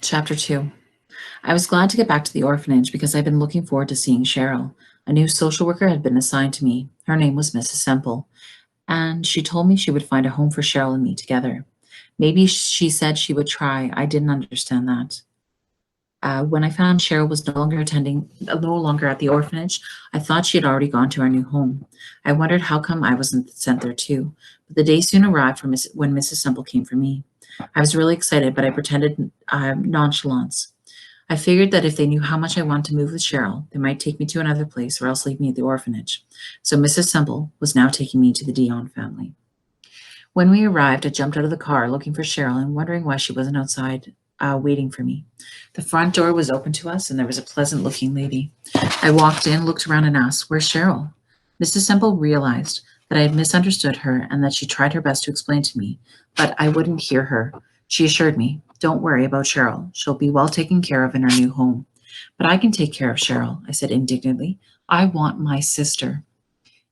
Chapter 2. I was glad to get back to the orphanage because I'd been looking forward to seeing Cheryl. A new social worker had been assigned to me. Her name was Mrs. Semple, and she told me she would find a home for Cheryl and me together. Maybe she said she would try. I didn't understand that. When I found Cheryl was no longer at the orphanage, I thought she had already gone to our new home. I wondered how come I wasn't sent there too. But the day soon arrived when Mrs. Semple came for me. I was really excited, but I pretended nonchalance. I figured that if they knew how much I wanted to move with Cheryl, they might take me to another place or else leave me at the orphanage. So Mrs. Semple was now taking me to the Dion family. When we arrived, I jumped out of the car looking for Cheryl and wondering why she wasn't outside waiting for me. The front door was open to us, and there was a pleasant looking lady. I walked in, looked around, and asked, "Where's Cheryl?" Mrs. Semple realized that I had misunderstood her and that she tried her best to explain to me, but I wouldn't hear her. She assured me, "Don't worry about Cheryl. She'll be well taken care of in her new home." "But I can take care of Cheryl," I said indignantly. "I want my sister."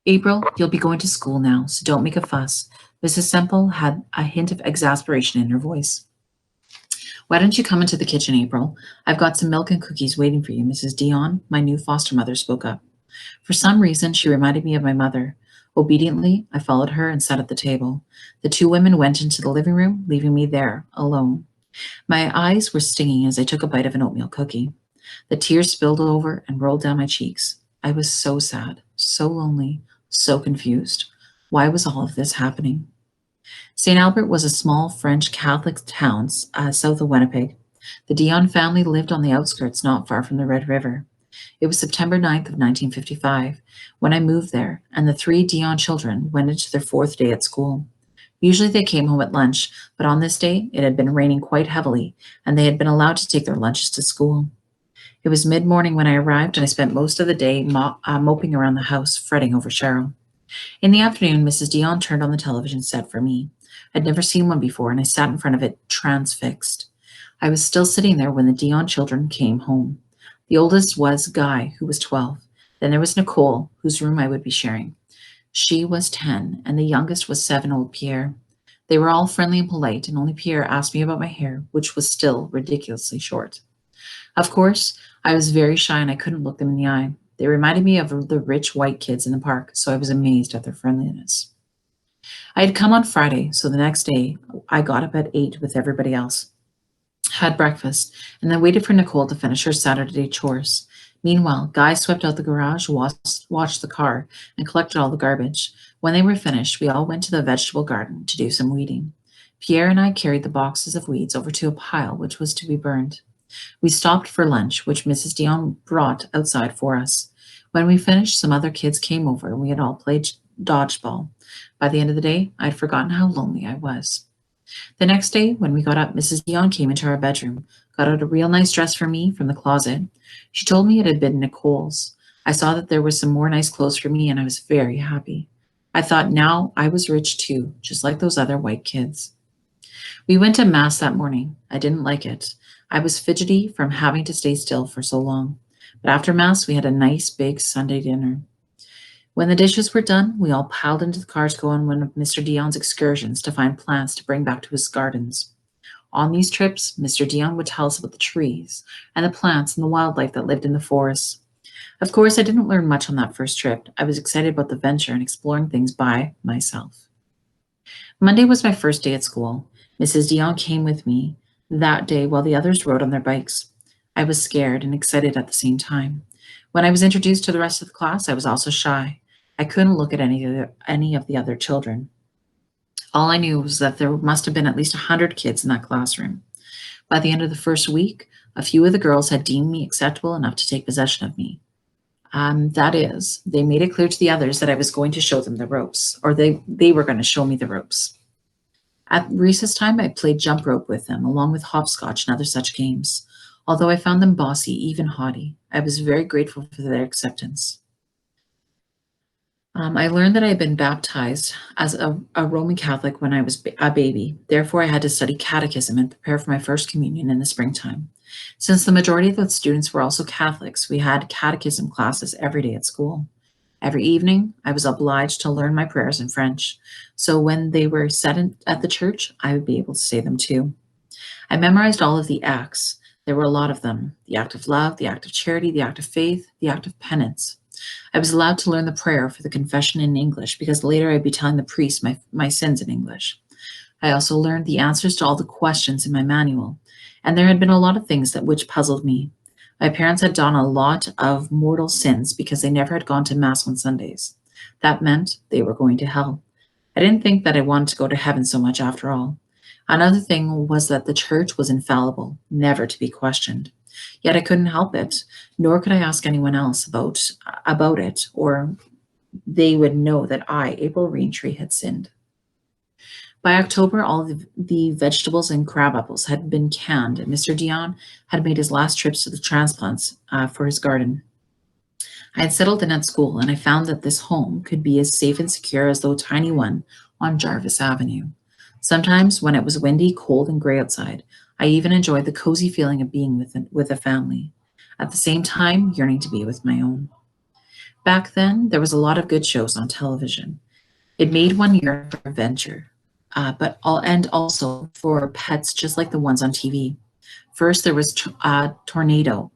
"April, you'll be going to school now, so don't make a fuss." Mrs. Semple had a hint of exasperation in her voice. "Why don't you come into the kitchen, April? I've got some milk and cookies waiting for you." Mrs. Dion, my new foster mother, spoke up. For some reason, she reminded me of my mother. Obediently, I followed her and sat at the table. The two women went into the living room, leaving me there, alone. My eyes were stinging as I took a bite of an oatmeal cookie. The tears spilled over and rolled down my cheeks. I was so sad, so lonely, so confused. Why was all of this happening? St. Albert was a small French Catholic town south of Winnipeg. The Dion family lived on the outskirts not far from the Red River. It was September 9th of 1955 when I moved there, and the three Dion children went into their fourth day at school. Usually they came home at lunch, but on this day it had been raining quite heavily, and they had been allowed to take their lunches to school. It was mid-morning when I arrived, and I spent most of the day moping around the house, fretting over Cheryl. In the afternoon, Mrs. Dion turned on the television set for me. I'd never seen one before, and I sat in front of it, transfixed. I was still sitting there when the Dion children came home. The oldest was Guy, who was 12. Then there was Nicole, whose room I would be sharing. She was 10, and the youngest was 7, old Pierre. They were all friendly and polite, and only Pierre asked me about my hair, which was still ridiculously short. Of course, I was very shy and I couldn't look them in the eye. They reminded me of the rich white kids in the park, so I was amazed at their friendliness. I had come on Friday, so the next day I got up at 8 with everybody else, had breakfast, and then waited for Nicole to finish her Saturday chores. Meanwhile, Guy swept out the garage, washed the car, and collected all the garbage. When they were finished, we all went to the vegetable garden to do some weeding. Pierre and I carried the boxes of weeds over to a pile which was to be burned. We stopped for lunch, which Mrs. Dion brought outside for us. When we finished, some other kids came over and we had all played dodgeball. By the end of the day, I'd forgotten how lonely I was. The next day, when we got up, Mrs. Dion came into our bedroom, got out a real nice dress for me from the closet. She told me it had been Nicole's. I saw that there was some more nice clothes for me, and I was very happy. I thought now I was rich too, just like those other white kids. We went to Mass that morning. I didn't like it. I was fidgety from having to stay still for so long. But after Mass, we had a nice big Sunday dinner. When the dishes were done, we all piled into the car to go on one of Mr. Dion's excursions to find plants to bring back to his gardens. On these trips, Mr. Dion would tell us about the trees and the plants and the wildlife that lived in the forests. Of course, I didn't learn much on that first trip. I was excited about the venture and exploring things by myself. Monday was my first day at school. Mrs. Dion came with me that day while the others rode on their bikes. I was scared and excited at the same time. When I was introduced to the rest of the class, I was also shy. I couldn't look at any of the other children. All I knew was that there must have been at least 100 kids in that classroom. By the end of the first week, a few of the girls had deemed me acceptable enough to take possession of me. That is, they made it clear to the others that I was going to show them the ropes, or they were going to show me the ropes. At recess time, I played jump rope with them, along with hopscotch and other such games. Although I found them bossy, even haughty, I was very grateful for their acceptance. I learned that I had been baptized as a Roman Catholic when I was a baby. Therefore, I had to study catechism and prepare for my first communion in the springtime. Since the majority of the students were also Catholics, we had catechism classes every day at school. Every evening, I was obliged to learn my prayers in French, so when they were said at the church, I would be able to say them too. I memorized all of the acts, There were a lot of them: the act of love, the act of charity, the act of faith, the act of penance. I was allowed to learn the prayer for the confession in English because later I'd be telling the priest my sins in English. I also learned the answers to all the questions in my manual, and there had been a lot of things that which puzzled me. My parents had done a lot of mortal sins because they never had gone to Mass on Sundays. That meant they were going to hell. I didn't think that I wanted to go to heaven so much after all. Another thing was that the church was infallible, never to be questioned. Yet I couldn't help it, nor could I ask anyone else about it, or they would know that I, April Raintree, had sinned. By October, all the vegetables and crab apples had been canned, and Mr. Dion had made his last trips to the transplants for his garden. I had settled in at school, and I found that this home could be as safe and secure as the tiny one on Jarvis Avenue. Sometimes, when it was windy, cold, and gray outside, I even enjoyed the cozy feeling of being with a family, at the same time yearning to be with my own. Back then, there was a lot of good shows on television. It made one yearn for adventure, and also for pets just like the ones on TV. First, there was Tornado,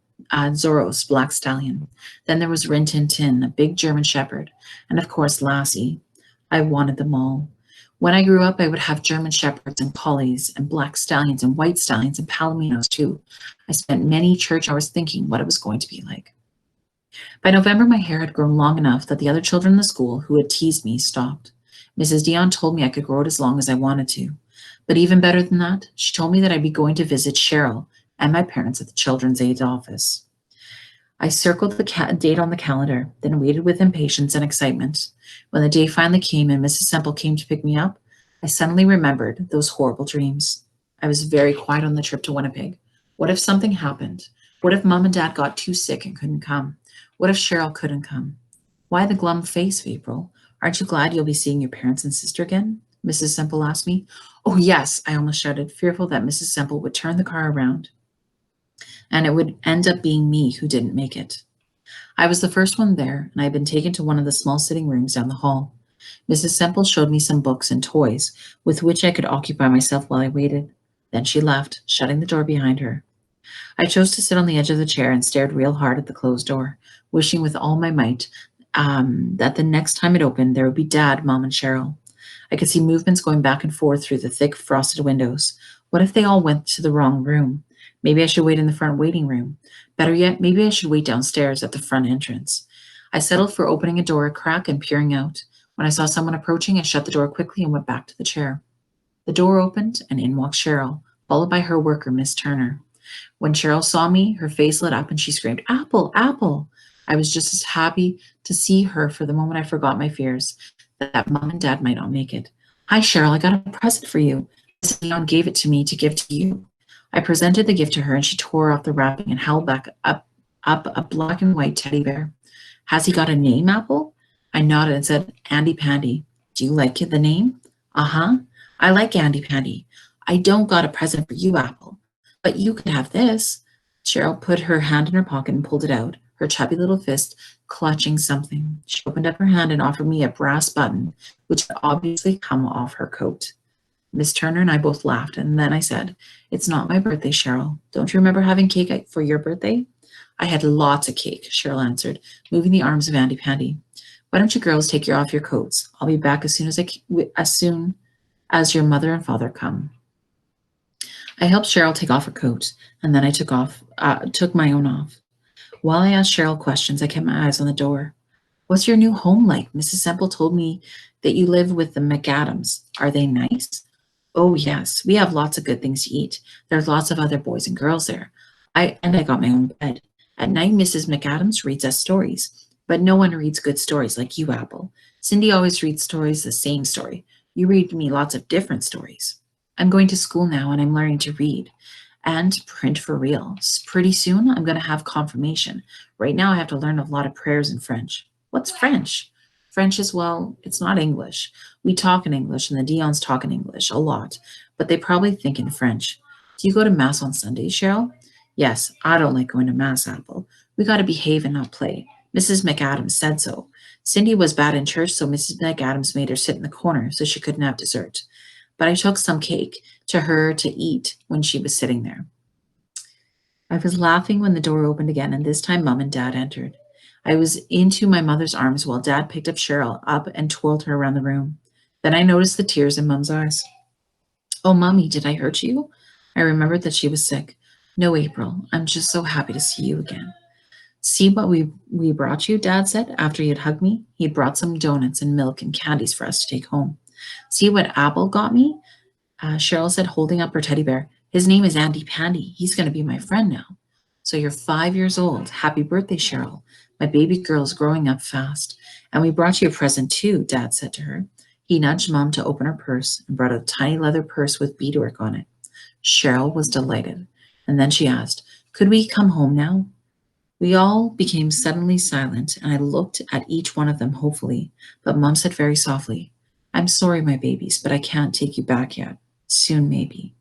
Zorro's Black Stallion. Then there was Rin Tin Tin, a big German Shepherd, and of course Lassie. I wanted them all. When I grew up, I would have German Shepherds and Collies and Black Stallions and White Stallions and Palominos too. I spent many church hours thinking what it was going to be like. By November, my hair had grown long enough that the other children in the school who had teased me stopped. Mrs. Dion told me I could grow it as long as I wanted to. But even better than that, she told me that I'd be going to visit Cheryl and my parents at the children's aid office. I circled the date on the calendar, then waited with impatience and excitement. When the day finally came and Mrs. Semple came to pick me up, I suddenly remembered those horrible dreams. I was very quiet on the trip to Winnipeg. What if something happened? What if Mom and Dad got too sick and couldn't come? What if Cheryl couldn't come? Why the glum face, April? Aren't you glad you'll be seeing your parents and sister again? Mrs. Semple asked me. Oh, yes, I almost shouted, fearful that Mrs. Semple would turn the car around and it would end up being me who didn't make it. I was the first one there, and I had been taken to one of the small sitting rooms down the hall. Mrs. Semple showed me some books and toys with which I could occupy myself while I waited. Then she left, shutting the door behind her. I chose to sit on the edge of the chair and stared real hard at the closed door, wishing with all my might that the next time it opened, there would be Dad, Mom, and Cheryl. I could see movements going back and forth through the thick, frosted windows. What if they all went to the wrong room? Maybe I should wait in the front waiting room. Better yet, maybe I should wait downstairs at the front entrance. I settled for opening a door a crack and peering out. When I saw someone approaching, I shut the door quickly and went back to the chair. The door opened, and in walked Cheryl, followed by her worker, Miss Turner. When Cheryl saw me, her face lit up and she screamed, Apple, Apple! I was just as happy to see her for the moment I forgot my fears that Mom and Dad might not make it. Hi, Cheryl, I got a present for you. Mrs. Dion gave it to me to give to you. I presented the gift to her and she tore off the wrapping and held back up a black and white teddy bear. Has he got a name, Apple? I nodded and said, Andy Pandy. Do you like the name? Uh-huh. I like Andy Pandy. I don't got a present for you, Apple, but you could have this. Cheryl put her hand in her pocket and pulled it out, her chubby little fist clutching something. She opened up her hand and offered me a brass button, which had obviously come off her coat. Miss Turner and I both laughed, and then I said, It's not my birthday, Cheryl. Don't you remember having cake for your birthday? I had lots of cake, Cheryl answered, moving the arms of Andy Pandy. Why don't you girls take off your coats? I'll be back as soon as your mother and father come. I helped Cheryl take off her coat, and then I took my own off. While I asked Cheryl questions, I kept my eyes on the door. What's your new home like? Mrs. Semple told me that you live with the McAdams. Are they nice? Oh, yes, we have lots of good things to eat. There's lots of other boys and girls there. I got my own bed. At night, Mrs. McAdams reads us stories, but no one reads good stories like you, Apple. Cindy always reads stories the same story. You read me lots of different stories. I'm going to school now, and I'm learning to read and print for real. Pretty soon, I'm going to have confirmation. Right now, I have to learn a lot of prayers in French. What's French? French is, well, it's not English. We talk in English, and the Dions talk in English a lot, but they probably think in French. Do you go to Mass on Sundays, Cheryl? Yes, I don't like going to Mass, Apple. We got to behave and not play. Mrs. McAdams said so. Cindy was bad in church, so Mrs. McAdams made her sit in the corner so she couldn't have dessert. But I took some cake to her to eat when she was sitting there. I was laughing when the door opened again, and this time Mum and Dad entered. I was into my mother's arms while Dad picked up Cheryl up and twirled her around the room. Then I noticed the tears in Mum's eyes. Oh, Mummy, did I hurt you? I remembered that she was sick. No, April, I'm just so happy to see you again. See what we brought you, Dad said after he had hugged me. He'd brought some donuts and milk and candies for us to take home. See what Apple got me? Cheryl said, holding up her teddy bear. His name is Andy Pandy. He's going to be my friend now. So you're 5 years old. Happy birthday, Cheryl. My baby girl's growing up fast. And we brought you a present too, Dad said to her. He nudged Mom to open her purse and brought a tiny leather purse with beadwork on it. Cheryl was delighted. And then she asked, could we come home now? We all became suddenly silent, and I looked at each one of them hopefully, but Mom said very softly, I'm sorry, my babies, but I can't take you back yet. Soon, maybe.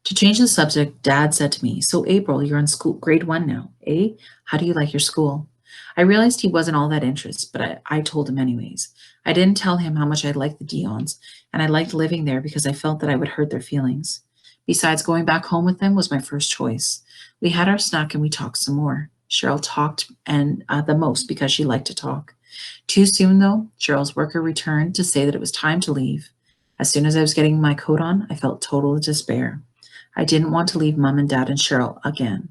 To change the subject, Dad said to me, so April, you're in school, grade 1 now, eh? How do you like your school? I realized he wasn't all that interested, but I told him anyways. I didn't tell him how much I liked the Dions, and I liked living there because I felt that I would hurt their feelings. Besides, going back home with them was my first choice. We had our snack and we talked some more. Cheryl talked and the most because she liked to talk. Too soon, though, Cheryl's worker returned to say that it was time to leave. As soon as I was getting my coat on, I felt total despair. I didn't want to leave Mom and Dad and Cheryl again.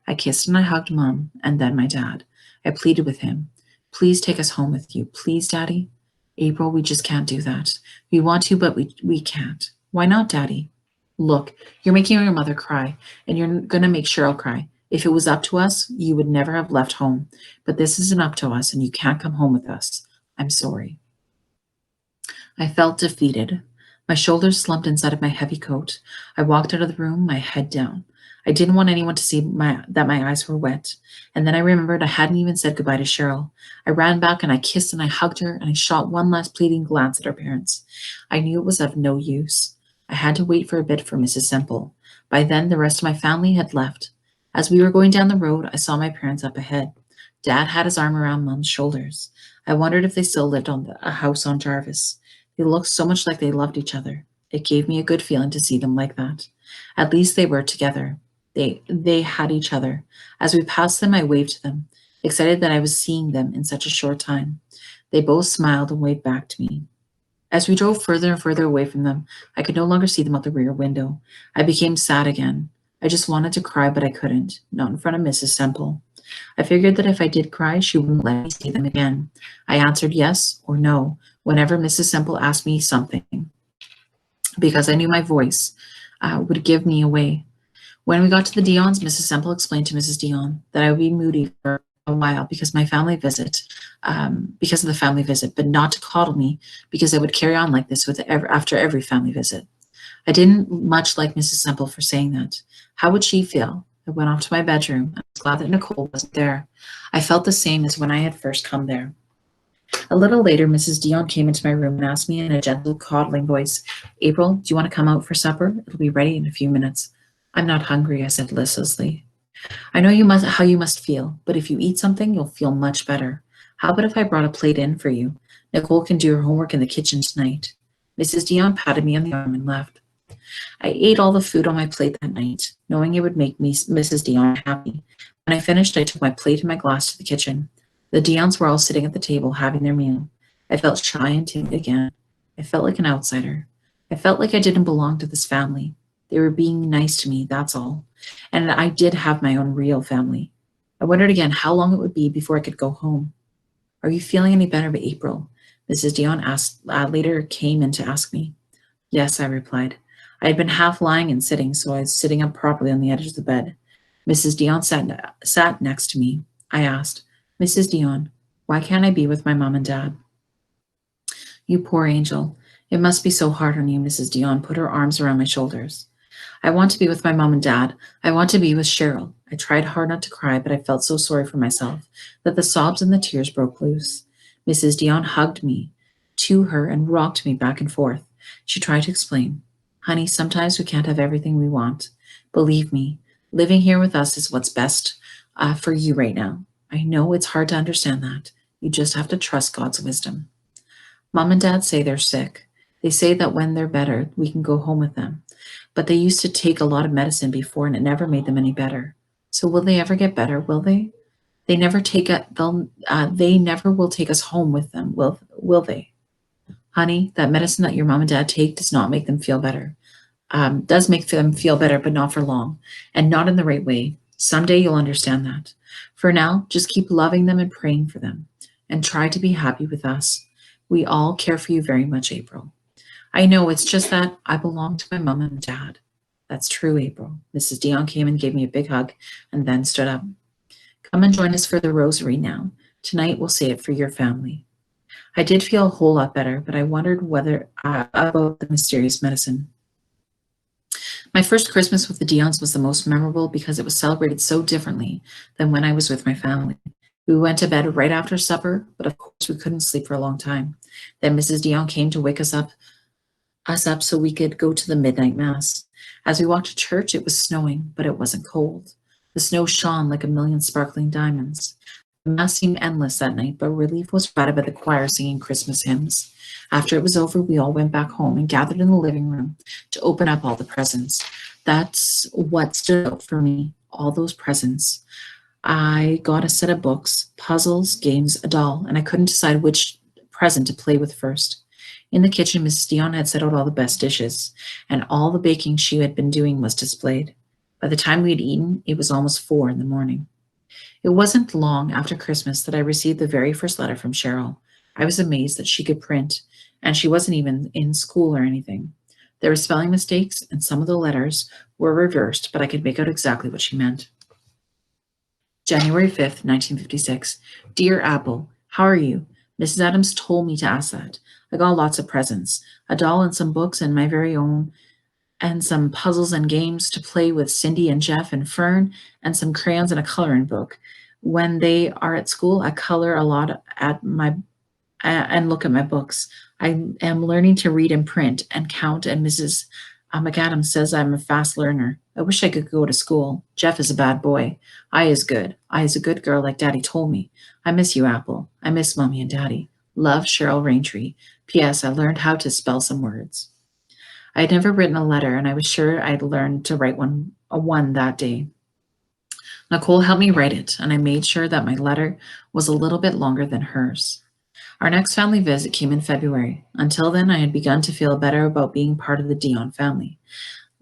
I kissed and I hugged Mom and then my dad. I pleaded with him. Please take us home with you. Please, Daddy. April, we just can't do that. We want to, but we can't. Why not, Daddy? Look, you're making your mother cry, and you're going to make Cheryl cry. If it was up to us, you would never have left home. But this isn't up to us, and you can't come home with us. I'm sorry. I felt defeated. My shoulders slumped inside of my heavy coat. I walked out of the room, my head down. I didn't want anyone to see that my eyes were wet. And then I remembered I hadn't even said goodbye to Cheryl. I ran back and I kissed and I hugged her and I shot one last pleading glance at her parents. I knew it was of no use. I had to wait for a bit for Mrs. Semple. By then, the rest of my family had left. As we were going down the road, I saw my parents up ahead. Dad had his arm around Mom's shoulders. I wondered if they still lived on a house on Jarvis. They looked so much like they loved each other. It gave me a good feeling to see them like that. At least they were together. They had each other. As we passed them, I waved to them, excited that I was seeing them in such a short time. They both smiled and waved back to me. As we drove further and further away from them, I could no longer see them out the rear window. I became sad again. I just wanted to cry, but I couldn't, not in front of Mrs. Semple. I figured that if I did cry, she wouldn't let me see them again. I answered yes or no whenever Mrs. Semple asked me something, because I knew my voice would give me away. When we got to the Dions, Mrs. Semple explained to Mrs. Dion that I would be moody for a while because of the family visit, but not to coddle me because I would carry on like this after every family visit. I didn't much like Mrs. Semple for saying that. How would she feel? I went off to my bedroom. I was glad that Nicole wasn't there. I felt the same as when I had first come there. A little later, Mrs. Dion came into my room and asked me in a gentle, coddling voice, April, do you want to come out for supper? It'll be ready in a few minutes. I'm not hungry, I said listlessly. I know how you must feel, but if you eat something, you'll feel much better. How about if I brought a plate in for you? Nicole can do her homework in the kitchen tonight. Mrs. Dion patted me on the arm and left. I ate all the food on my plate that night, knowing it would make Mrs. Dion happy. When I finished, I took my plate and my glass to the kitchen. The Dions were all sitting at the table having their meal. I felt shy and timid again. I felt like an outsider. I felt like I didn't belong to this family. They were being nice to me, that's all. And I did have my own real family. I wondered again how long it would be before I could go home. Are you feeling any better, April? Mrs. Dion later came in to ask me. Yes, I replied. I had been half lying and sitting, so I was sitting up properly on the edge of the bed. Mrs. Dion sat next to me. I asked, Mrs. Dion, why can't I be with my mom and dad? You poor angel. It must be so hard on you, Mrs. Dion put her arms around my shoulders. I want to be with my mom and dad. I want to be with Cheryl. I tried hard not to cry, but I felt so sorry for myself that the sobs and the tears broke loose. Mrs. Dion hugged me to her and rocked me back and forth. She tried to explain. Honey, sometimes we can't have everything we want. Believe me, living here with us is what's best for you right now. I know it's hard to understand that. You just have to trust God's wisdom. Mom and Dad say they're sick. They say that when they're better, we can go home with them. But they used to take a lot of medicine before and it never made them any better. So will they ever get better, will they? They never will take us home with them, will they? Honey, that medicine that your mom and dad take does not make them feel better. Does make them feel better, but not for long, and not in the right way. Someday you'll understand that. For now, just keep loving them and praying for them, and try to be happy with us. We all care for you very much, April. I know, it's just that I belong to my mom and dad. That's true, April. Mrs. Dion came and gave me a big hug and then stood up. Come and join us for the rosary now. Tonight we'll say it for your family. I did feel a whole lot better, but I wondered whether about the mysterious medicine. My first Christmas with the Dions was the most memorable because it was celebrated so differently than when I was with my family. We went to bed right after supper, but of course we couldn't sleep for a long time. Then Mrs. Dion came to wake us up so we could go to the midnight mass. As we walked to church, it was snowing, but it wasn't cold. The snow shone like a million sparkling diamonds. The mass seemed endless that night, but relief was provided by the choir singing Christmas hymns. After it was over, we all went back home and gathered in the living room to open up all the presents. That's what stood out for me, all those presents. I got a set of books, puzzles, games, a doll, and I couldn't decide which present to play with first. In the kitchen, Mrs. Dion had set out all the best dishes, and all the baking she had been doing was displayed. By the time we had eaten, it was almost 4 in the morning. It wasn't long after Christmas that I received the very first letter from Cheryl. I was amazed that she could print, and she wasn't even in school or anything. There were spelling mistakes, and some of the letters were reversed, but I could make out exactly what she meant. January 5th, 1956. Dear Apple, how are you? Mrs. Adams told me to ask that. I got lots of presents, a doll and some books and my very own, and some puzzles and games to play with Cindy and Jeff and Fern, and some crayons and a coloring book. When they are at school, I color a lot and look at my books. I am learning to read and print and count, and Mrs. McAdams says I'm a fast learner. I wish I could go to school. Jeff is a bad boy. I is good. I is a good girl like Daddy told me. I miss you, Apple. I miss Mommy and Daddy. Love, Cheryl Raintree. P.S. I learned how to spell some words. I had never written a letter, and I was sure I'd learned to write one that day. Nicole helped me write it, and I made sure that my letter was a little bit longer than hers. Our next family visit came in February. Until then, I had begun to feel better about being part of the Dion family.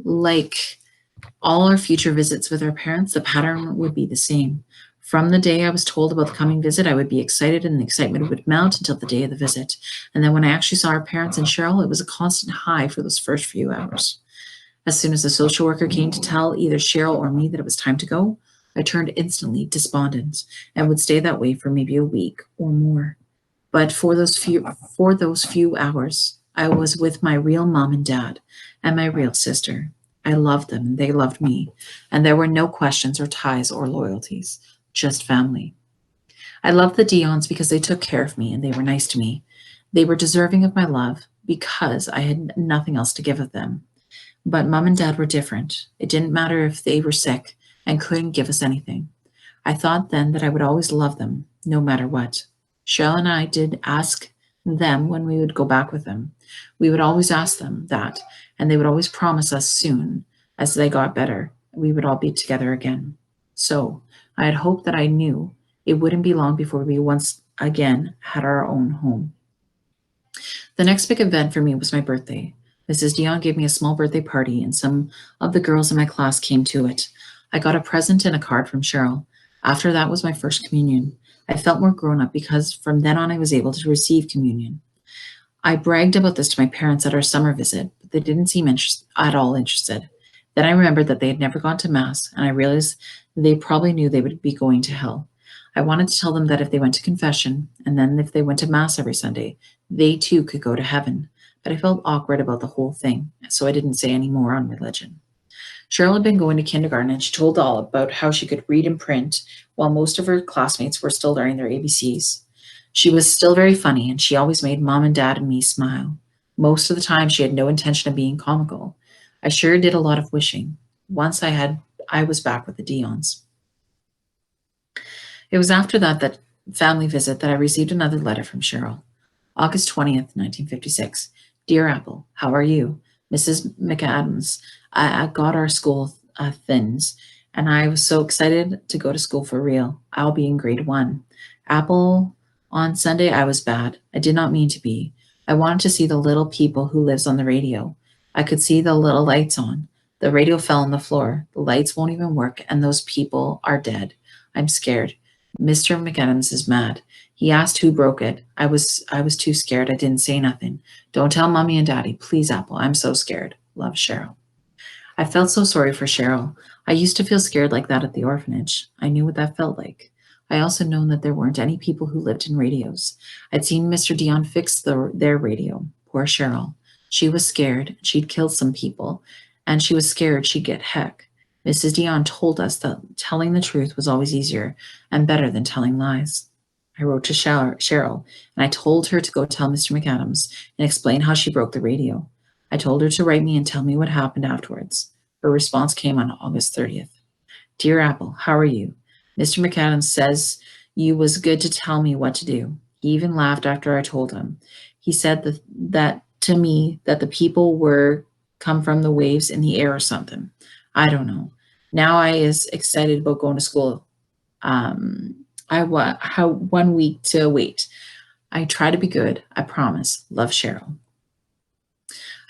Like all our future visits with our parents, the pattern would be the same. From the day I was told about the coming visit, I would be excited, and the excitement would mount until the day of the visit. And then when I actually saw our parents and Cheryl, it was a constant high for those first few hours. As soon as the social worker came to tell either Cheryl or me that it was time to go, I turned instantly despondent and would stay that way for maybe a week or more. But for those few hours, I was with my real mom and dad and my real sister. I loved them and they loved me, and there were no questions or ties or loyalties, just family. I loved the Dions because they took care of me and they were nice to me. They were deserving of my love because I had nothing else to give of them. But mom and dad were different. It didn't matter if they were sick and couldn't give us anything. I thought then that I would always love them, no matter what. Cheryl and I did ask them when we would go back with them. We would always ask them that, and they would always promise us soon, as they got better, we would all be together again. So I had hoped that I knew it wouldn't be long before we once again had our own home. The next big event for me was my birthday. Mrs. Dion gave me a small birthday party, and some of the girls in my class came to it. I got a present and a card from Cheryl. After that was my first communion. I felt more grown up because from then on I was able to receive communion. I bragged about this to my parents at our summer visit, but they didn't seem at all interested. Then I remembered that they had never gone to Mass, and I realized they probably knew they would be going to hell. I wanted to tell them that if they went to confession, and then if they went to Mass every Sunday, they too could go to heaven. But I felt awkward about the whole thing, so I didn't say any more on religion. Cheryl had been going to kindergarten, and she told all about how she could read and print while most of her classmates were still learning their ABCs. She was still very funny, and she always made Mom and Dad and me smile. Most of the time, she had no intention of being comical. I sure did a lot of wishing. Once I was back with the Dions. It was after that family visit that I received another letter from Cheryl. August 20th, 1956. Dear Apple, how are you? Mrs. McAdams, I got our school things, and I was so excited to go to school for real. I'll be in grade 1. Apple, on Sunday I was bad. I did not mean to be. I wanted to see the little people who lives on the radio. I could see the little lights on. The radio fell on the floor. The lights won't even work, and those people are dead. I'm scared. Mr. McAdams is mad. He asked who broke it. I was too scared. I didn't say nothing. Don't tell Mommy and Daddy, please, Apple. I'm so scared. Love, Cheryl. I felt so sorry for Cheryl. I used to feel scared like that at the orphanage. I knew what that felt like. I also known that there weren't any people who lived in radios. I'd seen Mr. Dion fix their radio. Poor Cheryl. She was scared. She'd killed some people, and she was scared she'd get heck. Mrs. Dion told us that telling the truth was always easier and better than telling lies. I wrote to Cheryl, and I told her to go tell Mr. McAdams and explain how she broke the radio. I told her to write me and tell me what happened afterwards. Her response came on August 30th. Dear Apple, how are you? Mr. McAdams says you was good to tell me what to do. He even laughed after I told him. He said that to me that the people were come from the waves in the air or something. I don't know. Now I is excited about going to school. How 1 week to wait. I try to be good. I promise. Love, Cheryl.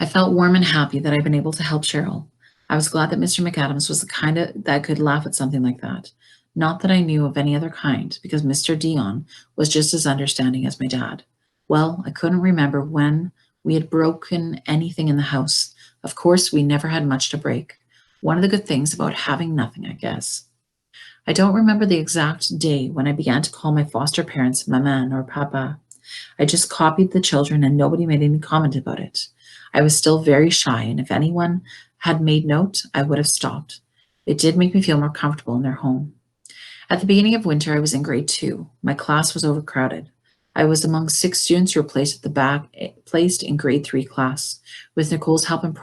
I felt warm and happy that I'd been able to help Cheryl. I was glad that Mr. McAdams was the kind that could laugh at something like that. Not that I knew of any other kind, because Mr. Dion was just as understanding as my dad. Well, I couldn't remember when we had broken anything in the house. Of course, we never had much to break. One of the good things about having nothing, I guess. I don't remember the exact day when I began to call my foster parents Maman or Papa. I just copied the children and nobody made any comment about it. I was still very shy, and if anyone had made note, I would have stopped. It did make me feel more comfortable in their home. At the beginning of winter, I was in grade 2. My class was overcrowded. I was among 6 students who were placed at the back, placed in grade 3 class. With Nicole's help and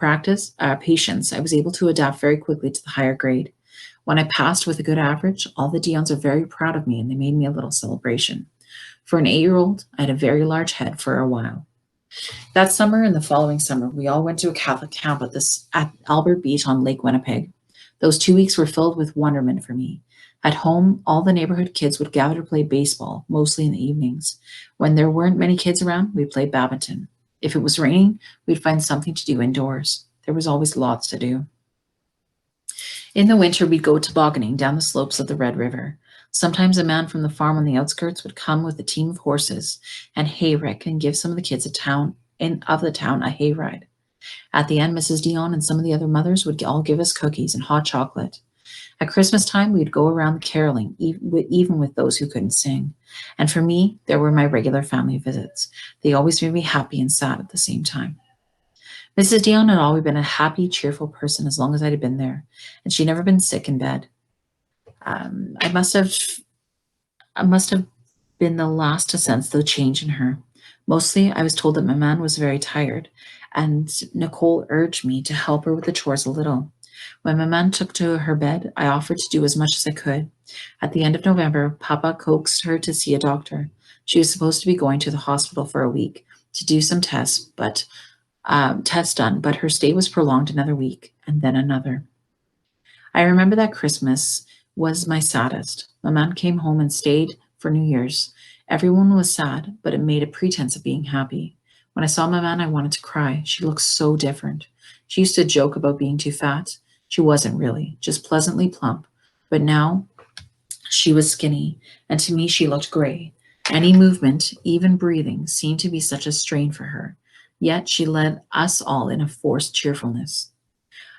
patience, I was able to adapt very quickly to the higher grade. When I passed with a good average, all the Dions are very proud of me and they made me a little celebration. For an 8-year-old, I had a very large head for a while. That summer and the following summer, we all went to a Catholic camp at Albert Beach on Lake Winnipeg. Those 2 weeks were filled with wonderment for me. At home, all the neighborhood kids would gather to play baseball, mostly in the evenings. When there weren't many kids around, we'd play badminton. If it was raining, we'd find something to do indoors. There was always lots to do. In the winter, we'd go tobogganing down the slopes of the Red River. Sometimes a man from the farm on the outskirts would come with a team of horses and hay rick and give some of the kids of the town a hayride. At the end, Mrs. Dion and some of the other mothers would all give us cookies and hot chocolate. At Christmas time, we'd go around caroling, even with those who couldn't sing. And for me, there were my regular family visits. They always made me happy and sad at the same time. Mrs. Dion had always been a happy, cheerful person as long as I had been there, and she'd never been sick in bed. I must have been the last to sense the change in her. Mostly, I was told that my man was very tired, and Nicole urged me to help her with the chores a little. When my man took to her bed, I offered to do as much as I could. At the end of November, Papa coaxed her to see a doctor. She was supposed to be going to the hospital for a week to do some tests, tests done, but her stay was prolonged another week and then another. I remember that Christmas was my saddest. My man came home and stayed for New Year's. Everyone was sad, but it made a pretense of being happy. When I saw my man, I wanted to cry. She looked so different. She used to joke about being too fat. She wasn't really, just pleasantly plump. But now she was skinny, and to me she looked gray. Any movement, even breathing, seemed to be such a strain for her. Yet she led us all in a forced cheerfulness.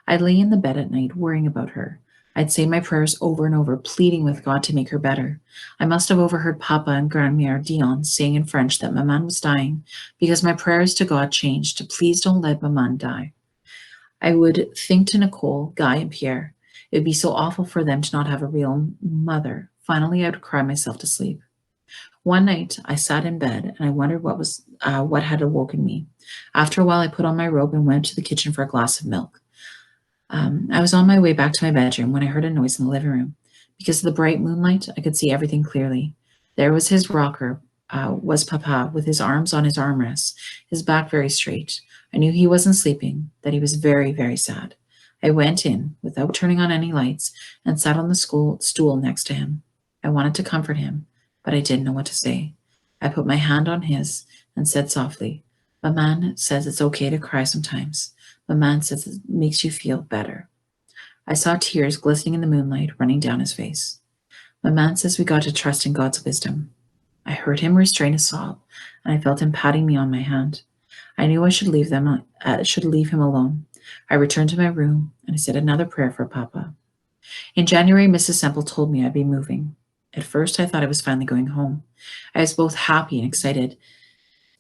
I'd lay in the bed at night worrying about her. I'd say my prayers over and over, pleading with God to make her better. I must have overheard Papa and Grandmère Dion saying in French that Maman was dying, because my prayers to God changed to please don't let Maman die. I would think to Nicole, Guy, and Pierre. It would be so awful for them to not have a real mother. Finally, I would cry myself to sleep. One night, I sat in bed and I wondered what had awoken me. After a while, I put on my robe and went to the kitchen for a glass of milk. I was on my way back to my bedroom when I heard a noise in the living room. Because of the bright moonlight, I could see everything clearly. There was his rocker, was Papa, with his arms on his armrests, his back very straight. I knew he wasn't sleeping, that he was very, very sad. I went in without turning on any lights and sat on the school stool next to him. I wanted to comfort him, but I didn't know what to say. I put my hand on his and said softly, "Maman says it's okay to cry sometimes. Maman says it makes you feel better." I saw tears glistening in the moonlight running down his face. "Maman says we got to trust in God's wisdom." I heard him restrain a sob, and I felt him patting me on my hand. I knew I should leave him alone. I returned to my room and I said another prayer for Papa. In January, Mrs. Semple told me I'd be moving. At first, I thought I was finally going home. I was both happy and excited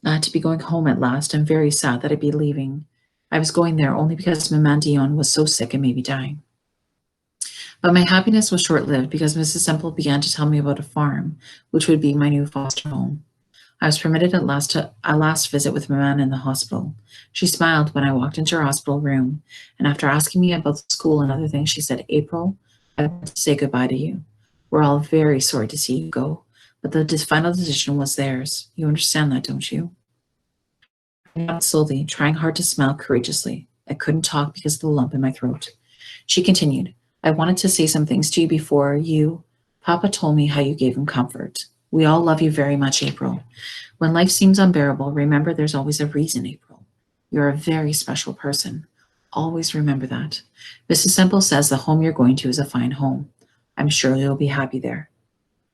to be going home at last, and very sad that I'd be leaving. I was going there only because my man Dion was so sick and maybe dying. But my happiness was short-lived because Mrs. Semple began to tell me about a farm, which would be my new foster home. I was permitted at last to a last visit with Maman in the hospital. She smiled when I walked into her hospital room, and after asking me about the school and other things, she said, "April, I want to say goodbye to you. We're all very sorry to see you go, but the final decision was theirs. You understand that, don't you?" I nodded slowly, trying hard to smile courageously. I couldn't talk because of the lump in my throat. She continued, "I wanted to say some things to you before you. Papa told me how you gave him comfort. We all love you very much, April. When life seems unbearable, remember there's always a reason, April. You're a very special person. Always remember that. Mrs. Semple says the home you're going to is a fine home. I'm sure you'll be happy there.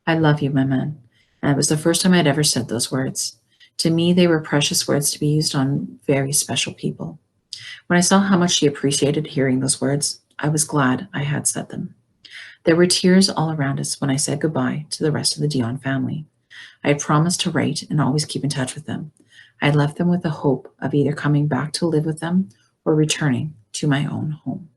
I love you, my man." And it was the first time I'd ever said those words. To me, they were precious words to be used on very special people. When I saw how much she appreciated hearing those words, I was glad I had said them. There were tears all around us when I said goodbye to the rest of the Dion family. I had promised to write and always keep in touch with them. I had left them with the hope of either coming back to live with them or returning to my own home.